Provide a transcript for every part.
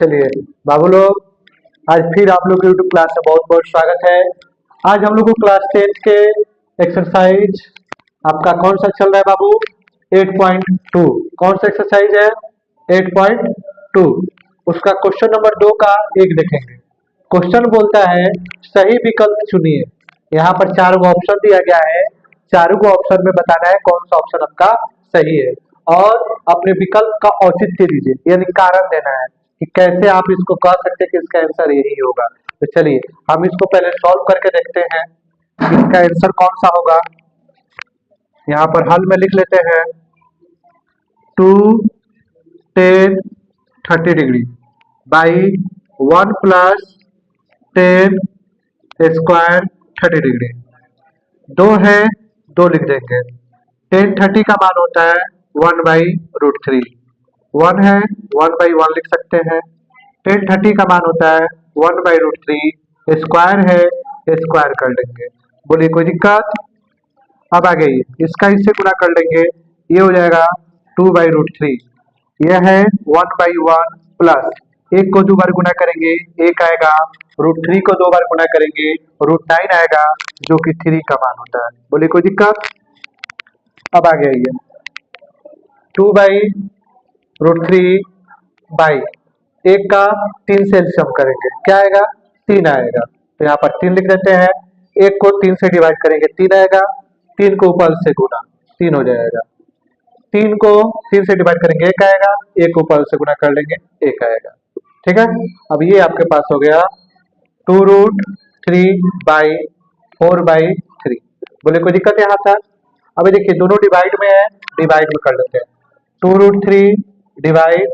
चलिए बाबू लोग, आज फिर आप लोग के यूट्यूब क्लास में बहुत बहुत स्वागत है। आज हम लोग को क्लास 10 के एक्सरसाइज आपका कौन सा चल रहा है बाबू? 8.2। कौन सा एक्सरसाइज है? 8.2। उसका क्वेश्चन नंबर 2 का एक देखेंगे। क्वेश्चन बोलता है सही विकल्प चुनिए। यहाँ पर 4 गो ऑप्शन दिया गया है। चारों को ऑप्शन में बताना है कौन सा ऑप्शन आपका सही है और अपने विकल्प का औचित्य दीजिए, यानी कारण देना है कि कैसे आप इसको कह सकते हैं कि इसका आंसर यही होगा। तो चलिए हम इसको पहले सॉल्व करके देखते हैं कि इसका आंसर कौन सा होगा। यहाँ पर हल में लिख लेते हैं 2 10 30 degree by 1 plus 10 square 30 degree. 2 है, 2 लिख देंगे। 10 30 का मान होता है 1/√3। 1 है, 1/1 लिख सकते हैं। 10 30 का मान होता है 1/√3। स्क्वायर है, स्क्वायर कर लेंगे। बोलिए कोई दिक्कत? अब आ गई इसका इससे गुणा कर लेंगे, ये हो जाएगा 2/√3। यह है 1/1 प्लस 1 को 2 बार गुणा करेंगे 1 आएगा, √3 को 2 बार गुणा करेंगे √9 आएगा, जो कि 3 का मान होता है। बोलिए कोई दिक्कत? अब आ गया ये 2/√3 बाई 1 का 3 से एलसीएम करेंगे, क्या आएगा? 3 आएगा। तो यहाँ पर 3 लिख देते हैं। 1 को 3 से डिवाइड करेंगे 3 आएगा, 3 को ऊपर से गुणा 3 हो जाएगा। 3 को 3 से डिवाइड करेंगे 1 आएगा, 1 ऊपर से गुणा कर लेंगे 1 आएगा। ठीक है, अब ये आपके पास हो गया 2√3/4/3। बोले कोई दिक्कत यहाँ था? अभी देखिए दोनों डिवाइड में है, डिवाइड में कर लेते हैं। 2√3 डिवाइड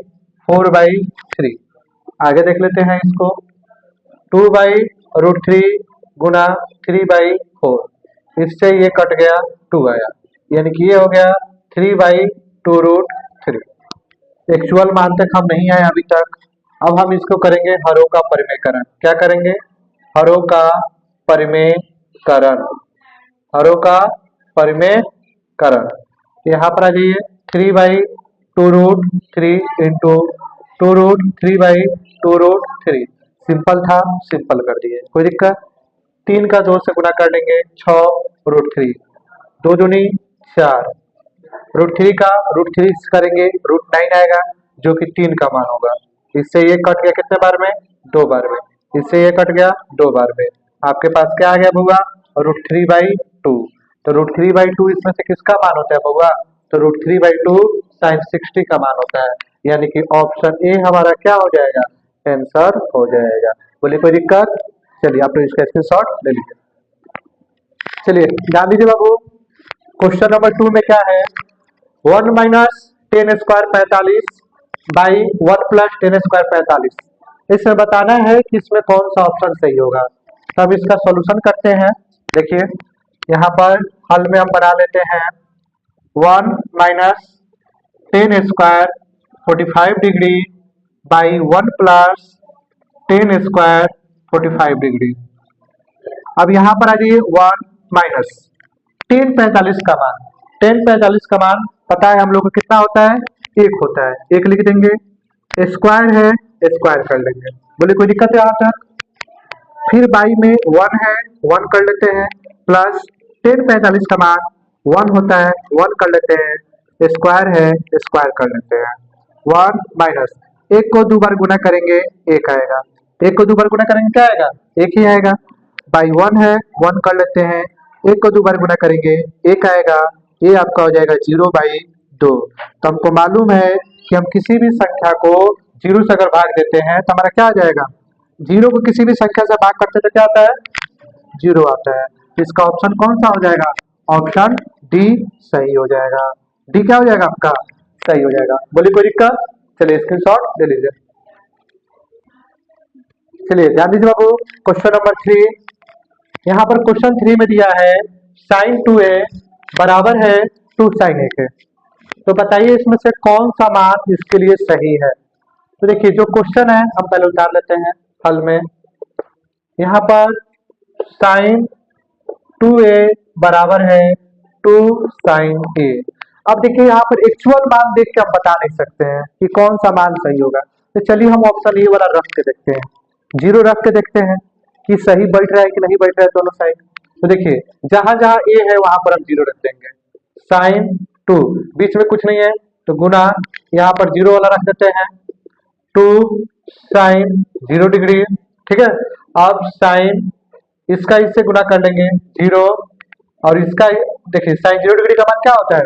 4/3। आगे देख लेते हैं इसको। 2/√3 गुना 3/4। इससे ये कट गया 2 आया, यानी कि ये हो गया 3/2√3। एक्चुअल मान तक हम नहीं आए अभी तक। अब हम इसको करेंगे हरों का परिमेयकरण। क्या करेंगे? हरों का परिमेयकरण। हरों का परिमेयकरण। यहाँ पर आ जाइए 3/2√3 इंटू 2√3/2√3। सिंपल था, सिंपल कर दिए, कोई दिक्कत? 3 का 2 से गुणा कर लेंगे 6√3। 2 दूनी 4, √3 का √3 करेंगे √9 आएगा, जो कि 3 का मान होगा। इससे ये कट गया कितने बार में? 2 बार में। इससे ये कट गया 2 बार में। आपके पास क्या आ गया बउआ? √3/2। तो √3/2 इसमें से किसका मान होता है बउआ? तो √3/2 sin 60 का मान होता है, यानी कि ऑप्शन ए हमारा क्या हो जाएगा? आंसर हो जाएगा। बोलिए कोई दिक्कत? चलिए आप लोग इसका स्क्रीनशॉट ले लीजिए। चलिए ध्यान दीजिए बाबू, क्वेश्चन नंबर 2 में क्या है? 1 minus 10 square 45 by 1 plus 10 square 45। इसमें बताना है कि इसमें कौन सा ऑप्शन सही होगा। तब इसका सॉल्यूशन करते हैं। देखिए यहाँ पर हल में हम बना लेते हैं 1 minus 10 square 45 degree by 1 plus 10 square 45 degree. अब यहाँ पर आ जाइए 1 माइनस 10 45 का मान। 10 45 का मान पता है हम लोग को कितना होता है? 1 होता है। 1 लिख देंगे, स्क्वायर है, स्क्वायर कर लेंगे। बोले कोई दिक्कत है यहाँ तक? फिर बाई में 1 है, 1 कर लेते हैं, प्लस 10 45 का मान 1 होता है, 1 कर लेते हैं, स्क्वायर है, स्क्वायर कर लेते हैं। 1 माइनस 1 को 2 बार गुना करेंगे 1 आएगा, 1 को 2 बार गुना करेंगे क्या आएगा? 1 ही आएगा। बाई 1 है, 1 कर लेते हैं, 1 को 2 बार गुना करेंगे 1 आएगा, ये आपका हो जाएगा 0/2। तो हमको मालूम है कि हम किसी भी संख्या को 0 से अगर भाग देते हैं तो हमारा क्या आ जाएगा? 0 को किसी भी संख्या से भाग करते तो क्या आता है? 0 आता है। इसका ऑप्शन कौन सा हो जाएगा? ऑप्शन डी सही हो जाएगा। डी क्या हो जाएगा आपका? सही हो जाएगा। बोलिए कोई दिक्कत? चलिए स्क्रीनशॉट ले लीजिए। चलिए ध्यान दीजिए बाबू, क्वेश्चन नंबर 3। यहाँ पर क्वेश्चन 3 में दिया है sin 2a बराबर है 2 sin a के। तो बताइए इसमें से कौन सा मान इसके लिए सही है? तो देखिए जो क्वेश्चन है हम पहले उतार लेते हैं हल में। यहाँ पर sin 2a बराबर है 2 sin a। अब देखिए यहाँ पर एक्चुअल मान देख के हम बता नहीं सकते हैं कि कौन सा मान सही होगा। तो चलिए हम ऑप्शन ए वाला रख के देखते हैं, जीरो रख के देखते हैं कि सही बैठ रहा है कि नहीं बैठ रहा है दोनों साइड। तो देखिए जहां जहां ए है वहां पर हम जीरो रख देंगे, साइन टू, बीच में कुछ नहीं है तो गुना, यहाँ पर जीरो वाला रख देते हैं, टू साइन 0 डिग्री, ठीक है। अब साइन इसका इससे गुना कर लेंगे जीरो, और इसका देखिए साइन 0 डिग्री का मान क्या होता है,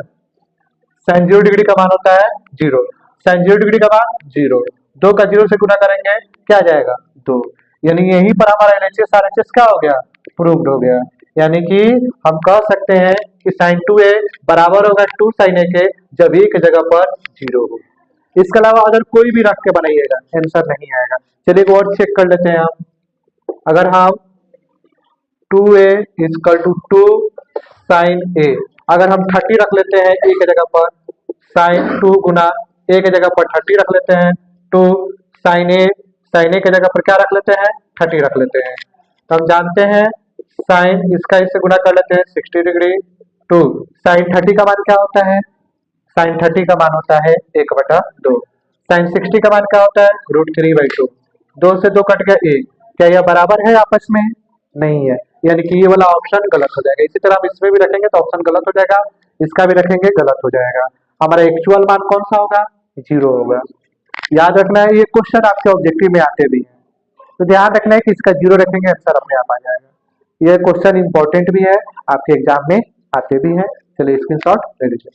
साइन 0 डिग्री का मान होता है जीरो, साइन 0 डिग्री का मान जीरो, दो का जीरो से गुना करेंगे क्या आ जाएगा दो, यानी यहीं पर हमारा एलएचएस आरएचएस क्या हो गया, प्रूव्ड हो गया। यानी कि हम कह सकते हैं कि साइन 2a बराबर होगा 2 साइन a के, जब एक जगह पर जीरो हो। इसके अलावा अगर कोई भी रख के बनाइएगा आंसर नहीं आएगा। चलिए एक और चेक कर लेते हैं हम, अगर हम 2a is equal to 2 sign a, अगर हम 30 रख लेते हैं ए के जगह पर, साइन 2 गुना ए के जगह पर 30 रख लेते हैं, 2 साइन ए के जगह पर क्या रख लेते हैं 30 रख लेते हैं, तो हम जानते हैं साइन इसका इससे गुना कर लेते हैं 60 डिग्री, 2 साइन 30 का मान क्या होता है, साइन 30 का मान होता है 1/2, साइन 60 का मान क्या होता है √3/2, 2 से 2 कट गया 1, क्या यह बराबर है आपस में, नहीं है, यानी कि ये वाला ऑप्शन गलत हो जाएगा। इसी तरह हम इसमें भी रखेंगे तो ऑप्शन गलत हो जाएगा, इसका भी रखेंगे गलत हो जाएगा, हमारा एक्चुअल मान कौन सा होगा, जीरो होगा। याद रखना है ये क्वेश्चन आपके ऑब्जेक्टिव में आते भी हैं, तो ध्यान रखना है कि इसका जीरो रखेंगे आंसर अपने आप आ जाएगा। ये क्वेश्चन इंपॉर्टेंट भी है, आपके एग्जाम में आते भी हैं। चलिए स्क्रीनशॉट ले लीजिए।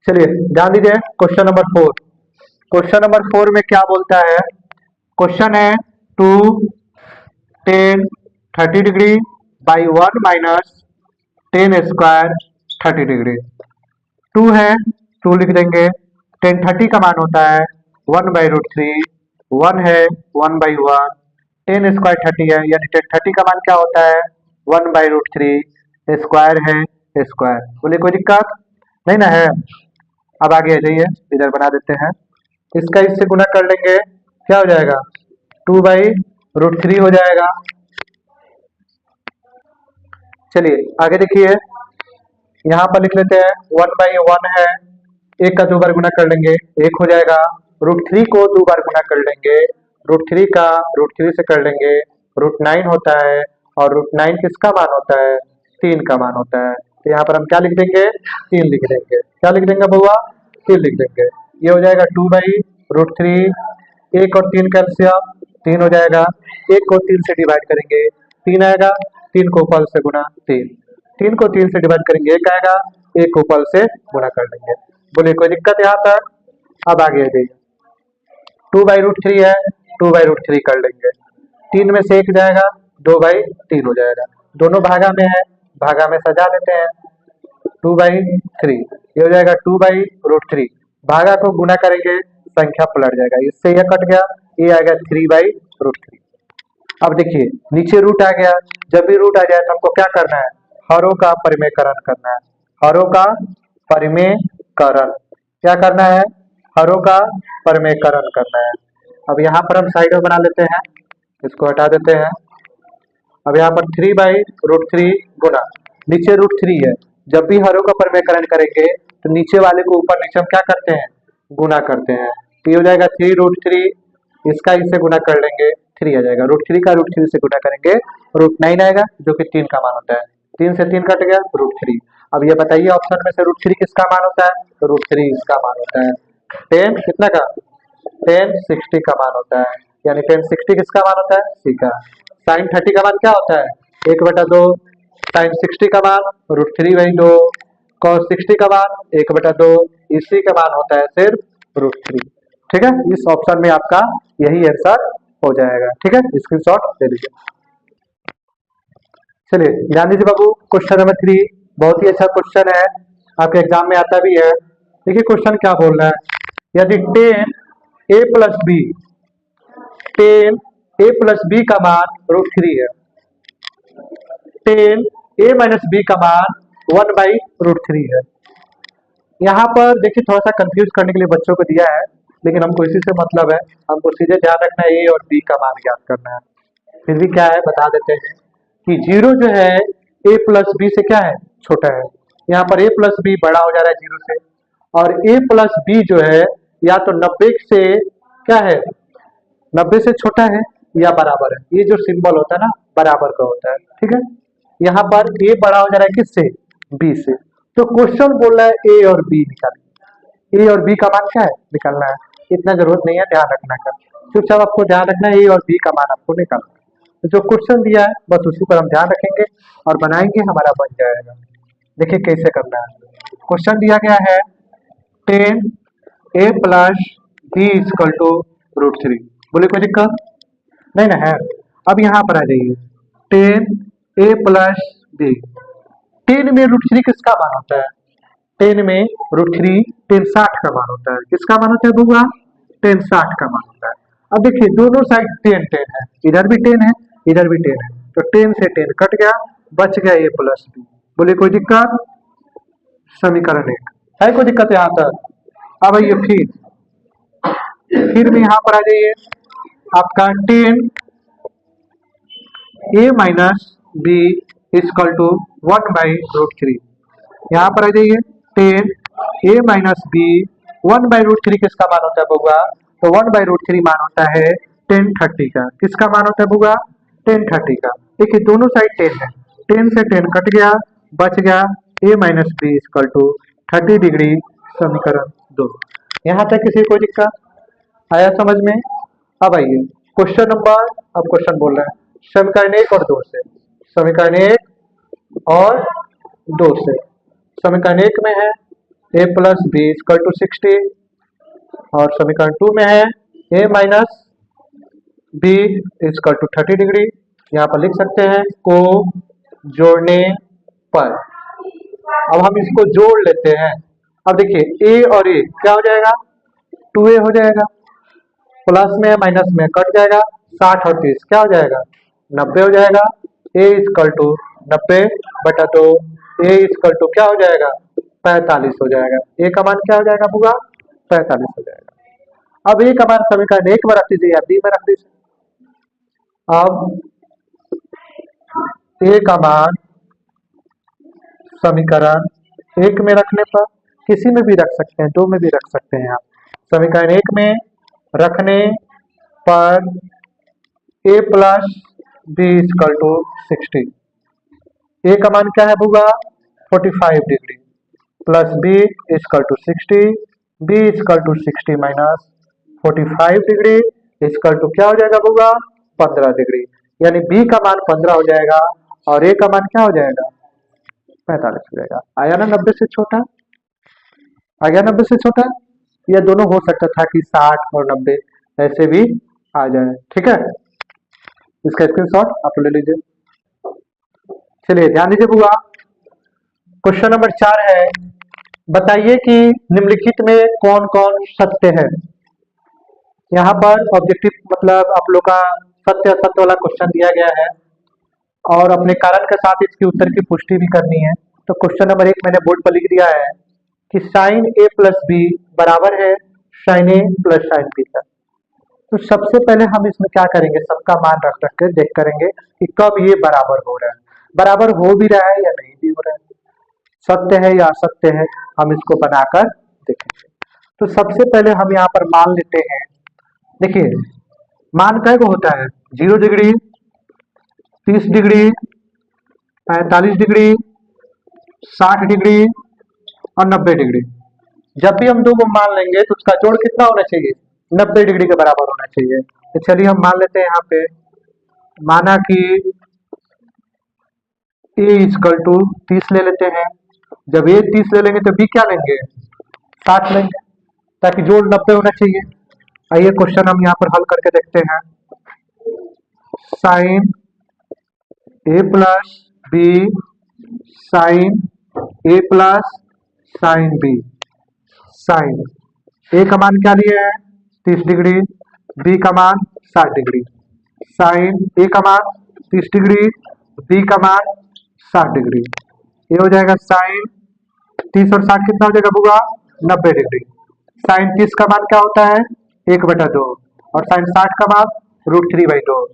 चलिए ध्यान दीजिए क्वेश्चन नंबर 4, क्वेश्चन नंबर 4 में क्या बोलता है, क्वेश्चन है 2 10 30 degree by 1 minus 10 square 30 degree, 2 है 2 लिख देंगे, 10 30 का मान होता है 1/√3, 1 है 1/1, 10 स्क्वायर 30 है, यानी 10 30 का मान क्या होता है 1/√3, स्क्वायर है स्क्वायर, बोले कोई दिक्कत नहीं ना है। अब आगे आ जाइए, इधर बना देते हैं, इसका इससे गुना कर लेंगे क्या हो जाएगा 2/√3 हो जाएगा। चलिए आगे देखिए, यहाँ पर लिख लेते हैं 1/1 है, एक का 2 बार गुना कर लेंगे 1 हो जाएगा, √3 को 2 बार गुना कर लेंगे, √3 का √3 से कर लेंगे √9 होता है, और √9 किसका मान होता है 3 का मान होता है, तो यहाँ पर हम क्या लिख देंगे 3 लिख देंगे, क्या लिख देंगे बउआ 3 लिख देंगे, ये हो जाएगा 2/√3, 1 और 3 कैल्सियम 3 हो जाएगा, 1 को 3 से डिवाइड करेंगे 3 आएगा, 3 को ऊपर से गुना 3 को 3 से डिवाइड करेंगे 1 आएगा, 1 को ऊपर से गुना कर देंगे, बोलिए कोई दिक्कत यहाँ तक। अब आगे आ जाइए, 2/√3 है 2/√3 कर लेंगे, 3 में से 1 जाएगा 2/3 हो जाएगा, दोनों भागा में है भागा में सजा लेते हैं, 2/3 ये हो जाएगा 2/√3, भागा को गुना करेंगे संख्या पलट जाएगा, इससे यह कट गया, ये आएगा 3/√3। अब देखिए नीचे रूट आ गया, जब भी रूट आ जाए तो हमको क्या करना है, हरों का परिमेयकरण करना है, हरों का परिमेयकरण, क्या करना है हरों का परिमेयकरण करना है। अब यहाँ पर हम साइड में बना लेते हैं, इसको हटा देते हैं, अब यहाँ पर 3/√3 गुना नीचे √3 है, जब भी हरों का परिमेयकरण करेंगे तो नीचे वाले को ऊपर नीचे हम क्या करते हैं गुना करते हैं, तो ये हो जाएगा 3√3, इसका इससे गुना कर लेंगे 3 आ जाएगा, √3 का √3 से गुना करेंगे √9 आएगा जो कि 3 का मान होता है, 3 से 3 कट गया √3। अब ये बताइए ऑप्शन में से √3 किसका मान होता है, तो √3 इसका मान होता है, 10 कितना का 10 60 का मान होता है, यानी 10 60 किसका मान होता है सी का। साइन 30 का मान क्या होता है 1/2, साइन 60 का मान √3/2, cos 60 का मान 1/2, इसी का मान होता है सिर्फ √3, ठीक है। इस ऑप्शन में आपका यही आंसर हो जाएगा, ठीक है, स्क्रीनशॉट ले लीजिए। चलिए ध्यान दीजिए बाबू, क्वेश्चन नंबर 3 बहुत ही अच्छा क्वेश्चन है, आपके एग्जाम में आता भी है। देखिए क्वेश्चन क्या बोल रहा है, यदि 10a + b 10a + b का मान √3 है, 10a - b का मान 1/√3 है। यहाँ पर देखिए थोड़ा सा कंफ्यूज करने के लिए बच्चों को दिया है, लेकिन हमको इसी से मतलब है, हमको सीधे ध्यान रखना है a और b का मान ज्ञात करना है। फिर भी क्या है बता देते हैं कि 0 जो है a + b से क्या है छोटा है, यहाँ पर a + b बड़ा हो जा रहा है 0 से, और a + b जो है या तो 90 से क्या है, 90 से छोटा है या बराबर है। ये जो सिंबल होता है ना बराबर का होता है, ठीक है। यहाँ पर ए बड़ा हो जा रहा है किससे, बी से। तो क्वेश्चन बोल रहा है ए और बी निकाल, ए और बी का मान क्या है निकालना है, इतना जरूरत नहीं है ध्यान रखना का, चुपचाप आपको ध्यान रखना है ए और बी का मान आपको निकालना है। तो जो क्वेश्चन दिया है बस उसी पर हम ध्यान रखेंगे और बनाएंगे, हमारा बन जाएगा। देखिए कैसे करना है। क्वेश्चन दिया गया है 10 a plus B is equal to √3। बोले कोई दिक्कत नहीं ना है। अब यहाँ पर आ जाइए 10 a प्लस बी। 10 में √3 किसका मान होता है, 10 में √3 10 60 का मान होता है। किसका मान होता है बुआ, 10 60 का मान होता है। अब देखिए दोनों साइड 10 10 है, इधर भी 10 है इधर भी 10 है, तो 10 से 10 कट गया, बच गया a प्लस बी। बोले कोई दिक्कत, समीकरण 1 है, कोई दिक्कत यहाँ तक। अब आइए फिर में यहाँ पर आ जाइए आपका 10 a minus B is equal to 1/√3। यहाँ पर आ जाइए 10 a माइनस बी 1/√3 किसका मान होता है बुआ, तो 1/√3 मान होता है 10 30 का। किसका मान होता है बुआ, 10 30 का। देखिए दोनों साइड 10 है, 10 से 10 कट गया, बच गया a minus B is equal to 30 degree, समीकरण 2। यहाँ तक किसी कोई दिक्कत आया समझ में। अब आइए क्वेश्चन नंबर, अब क्वेश्चन बोल रहे हैं समीकरण 1 और 2 से, समीकरण 1 और 2 से। समीकरण 1 में है a plus B is equal to 60 और समीकरण 2 में है a minus B is equal to 30 degree. यहाँ पर लिख सकते हैं को जोड़ने पर। अब हम इसको जोड़ लेते हैं। अब देखिए a और a क्या हो जाएगा, 2a हो जाएगा, प्लस में माइनस में कट जाएगा, 60 और 30 क्या हो जाएगा 90 हो जाएगा। a is equal to 90/2, a is equal to क्या हो जाएगा 45 हो जाएगा। a का मान क्या हो जाएगा बुआ, 45 हो जाएगा। अब a का मान समीकरण 1 में रख दीजिए या बी में रख दीजिए। अब a का मान समीकरण 1 में रखने पर, किसी में भी रख सकते हैं, 2 में भी रख सकते हैं आप। समीकरण 1 में रखने पर a plus B is equal to 60, a का मान क्या है बुआ 45 degree, plus B is equal to 60, B is equal to 60 minus 45 degree is equal to क्या हो जाएगा बुआ 15 डिग्री। यानी बी का मान 15 हो जाएगा और a का मान क्या हो जाएगा 45 हो जाएगा। आया ना 90 से छोटा, आ गया 90 से छोटा। यह दोनों हो सकता था कि 60 और 90 ऐसे भी आ जाए, ठीक है। इसका स्क्रीनशॉट आप ले लीजिए। चलिए ध्यान दीजिए बुआ, क्वेश्चन नंबर 4 है, बताइए कि निम्नलिखित में कौन कौन सत्य है। यहाँ पर ऑब्जेक्टिव मतलब आप लोग का सत्य असत्य वाला क्वेश्चन दिया गया है और अपने कारण के साथ इसके उत्तर की पुष्टि भी करनी है। तो क्वेश्चन नंबर 1 मैंने बोर्ड पर लिख दिया है कि साइन a प्लस बी बराबर है sine a plus sine B का। तो सबसे पहले हम इसमें क्या करेंगे, सबका मान रख रख के देख करेंगे कि कब ये बराबर हो रहा है, बराबर हो भी रहा है या नहीं भी हो रहा है, सत्य है या असत्य है, हम इसको बनाकर देखेंगे। तो सबसे पहले हम यहाँ पर मान लेते हैं, देखिए मान कै को होता है 0 डिग्री, 30 डिग्री, 45 डिग्री, 60 डिग्री और 90 डिग्री। जब भी हम दो को मान लेंगे तो उसका जोड़ कितना होना चाहिए 90 डिग्री के बराबर होना चाहिए। तो चलिए हम मान लेते हैं यहाँ पे, माना कि a इजकल टू 30 ले लेते हैं। जब a 30 ले लेंगे तो b क्या लेंगे 60 लेंगे, ताकि जोड़ 90 होना चाहिए। आइए क्वेश्चन हम यहाँ पर हल करके देखते हैं। Sine a plus B sine a plus sine B, sine a का मान क्या लिए है 30 डिग्री, b का मान 60 डिग्री। साइन a का मान 30 डिग्री, b का मान 60 डिग्री। ये हो जाएगा साइन 30 और 60 कितना हो जाएगा बुआ 90 डिग्री। साइन 30 का मान क्या होता है 1/2 और साइन 60 का मान √3/2।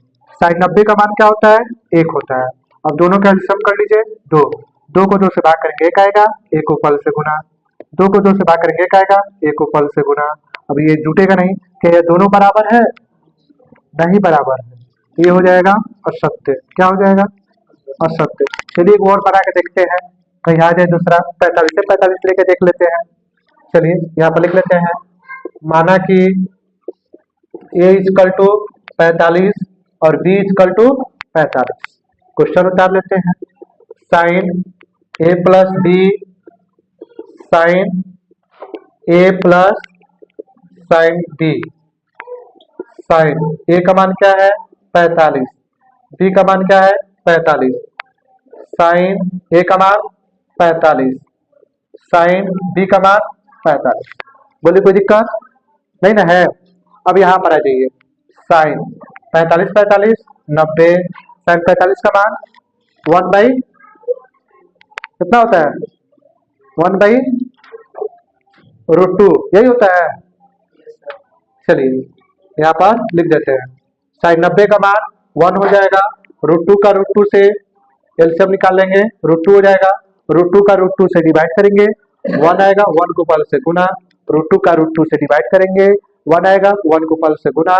साइन 90 का मान क्या होता है 1 होता है। अब दोनों का एलसीएम कर लीजिए 2, 2 को 2 से भाग करेंगे 1 आएगा, 1 को पल से गुना, 2 को 2 से भाग करेंगे 1 आएगा, 1 को पल से गुना अब ये जुटेगा नहीं, क्या ये दोनों बराबर है? नहीं बराबर है, ये हो जाएगा असत्य। क्या हो जाएगा? असत्य। चलिए एक और बना के देखते हैं, कहीं आ जाए दूसरा। 45 से 45 लेके देख लेते हैं। चलिए यहाँ पर लिख लेते हैं, माना कि a इजकल टू 45 और b इजकल टू 45। क्वेश्चन उतार लेते हैं। Sine a plus B sine a plus sine b। Sine a का मान क्या है? 45। b का मान क्या है? 45। साइन a का मान 45, साइन b का मान 45। बोलिए कोई दिक्कत नहीं ना है? अब यहाँ पर आ जाइए, साइन 45 45 90, साइन 45 का मान 1 बाई कितना होता है? 1 बाई √2, यही होता है। चलिए यहाँ पर लिख देते हैं, साइन 90 का मान 1 हो जाएगा, √2 का √2 से एलसीएम निकाल लेंगे, √2 हो जाएगा, √2 का √2 से डिवाइड करेंगे, 1 आएगा, 1 को पल से गुना, √2 का √2 से डिवाइड करेंगे, 1 आएगा, 1 को पल से गुना,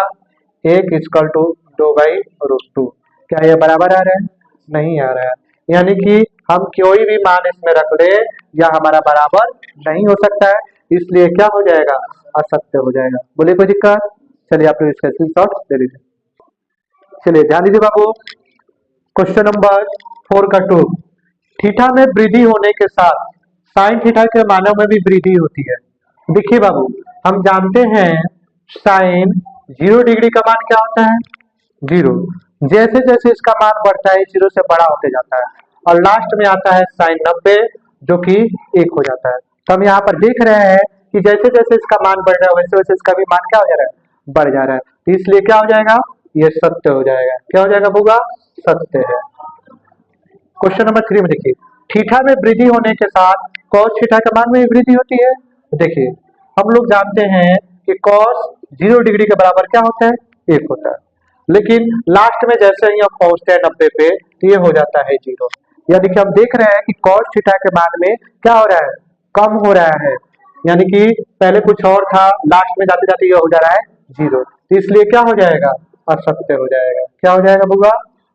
1 इजकल टू 2 बाई √2। क्या ये बराबर आ रहा है? नहीं आ रहा है, यानी कि हम कोई भी मान इसमें रख ले या हमारा बराबर नहीं हो सकता है, इसलिए क्या हो जाएगा? असत्य हो जाएगा। बोलिए कोई दिक्कत? चलिए आप लोग इसका स्क्रीनशॉट ले लीजिए। चलिए ध्यान दीजिए बाबू, क्वेश्चन नंबर 4 का 2, थीटा में वृद्धि होने के साथ साइन थीटा के मानों में भी वृद्धि होती है। देखिए बाबू, हम जानते हैं साइन 0 डिग्री का मान क्या होता है? 0। जैसे जैसे इसका मान बढ़ता है 0 से बड़ा होते जाता है, और लास्ट में आता है साइन 90 जो कि 1 हो जाता है। तो हम यहाँ पर देख रहे हैं कि जैसे जैसे इसका मान बढ़ रहा है वैसे वैसे इसका भी मान क्या हो जा रहा है? बढ़ जा रहा है। तो इसलिए क्या हो जाएगा? ये सत्य हो जाएगा। क्या हो जाएगा होगा? सत्य है। क्वेश्चन नंबर 3 में देखिए, थीटा में वृद्धि होने के साथ कॉस थीटा के मान में भी वृद्धि होती है। देखिए हम लोग जानते हैं कि कॉस 0 डिग्री के बराबर क्या होता है? 1 होता है, लेकिन लास्ट में जैसे ही हम पहुंचते हैं 90 पे तो ये हो जाता है 0। यानी कि हम देख रहे हैं कि कॉस थीटा के मान में क्या हो रहा है? कम हो रहा है, यानी कि पहले कुछ और था, लास्ट में जाते जाते ये हो जा रहा है 0। तो इसलिए क्या हो जाएगा? असत्य हो जाएगा। क्या हो जाएगा बुआ?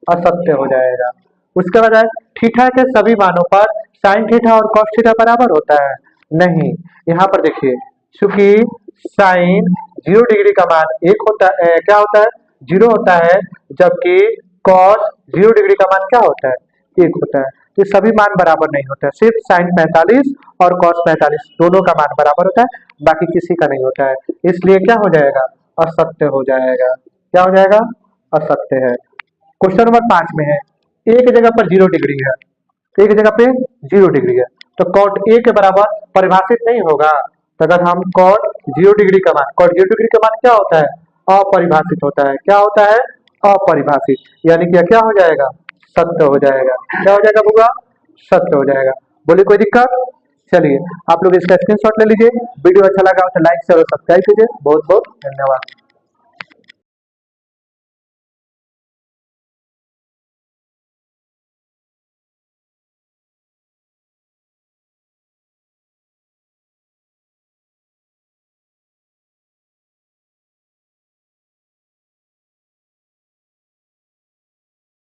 असत्य हो जाएगा। उसके बाद है, थीटा के सभी मानों पर साइन थीटा और कॉस थीटा बराबर होता है। नहीं, यहाँ पर देखिए, चूंकि साइन 0 डिग्री का मान 1 होता है, क्या होता है? 0 होता है, जबकि कॉस 0 डिग्री का मान क्या होता है? 1 होता है। तो सभी मान बराबर नहीं होता है, सिर्फ साइन 45 और कॉस 45 दोनों का मान बराबर होता है, बाकी किसी का नहीं होता है। इसलिए क्या हो जाएगा? असत्य हो जाएगा। क्या हो जाएगा? असत्य है। क्वेश्चन नंबर 5 में है, एक जगह पर 0 डिग्री है, एक जगह पे 0 डिग्री है, तो कॉट ए के बराबर परिभाषित नहीं होगा। तो अगर हम कॉट 0 डिग्री का मान, कॉट 0 डिग्री का मान क्या होता है? अपरिभाषित होता है। क्या होता है? अपरिभाषित। यानी कि क्या हो जाएगा? सत्य हो जाएगा। क्या हो जाएगा बुआ? सत्य हो जाएगा। बोलिए कोई दिक्कत? चलिए आप लोग इसका स्क्रीनशॉट ले लीजिए। वीडियो अच्छा लगा तो लाइक शेयर और सब्सक्राइब कीजिए। बहुत बहुत धन्यवाद।